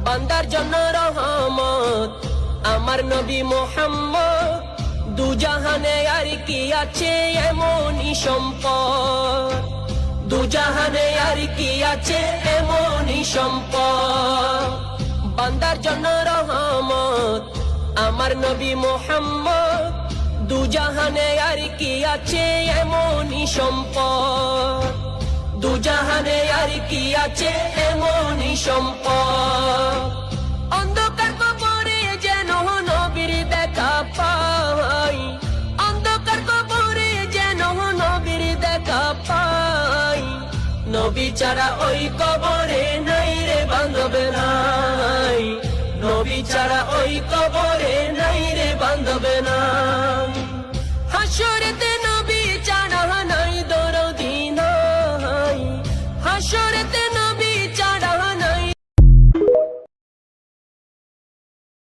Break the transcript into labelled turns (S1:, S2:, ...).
S1: বান্দার জন্য রহমত আমার নবী মুহাম্মদ। দুজাহানে আর কি আছে এমনই সম্পদ, দুজাহানে আর কি আছে এমনই সম্পদ। বান্দার জন্য রহমত আমার নবী মুহাম্মদ। দুজাহানে আর কি আছে এমনই সম্পদ, দুজাহানে আর কি আছে এমনই সম্পদ। অন্ধকার কবরে যেন নবীর দেখা পাই, অন্ধকার কবরে যেন নবীর দেখা পাই। নবী ছাড়া ওই কবরে নাই রে বান্ধব নাই, নবী ছাড়া ওই কবরে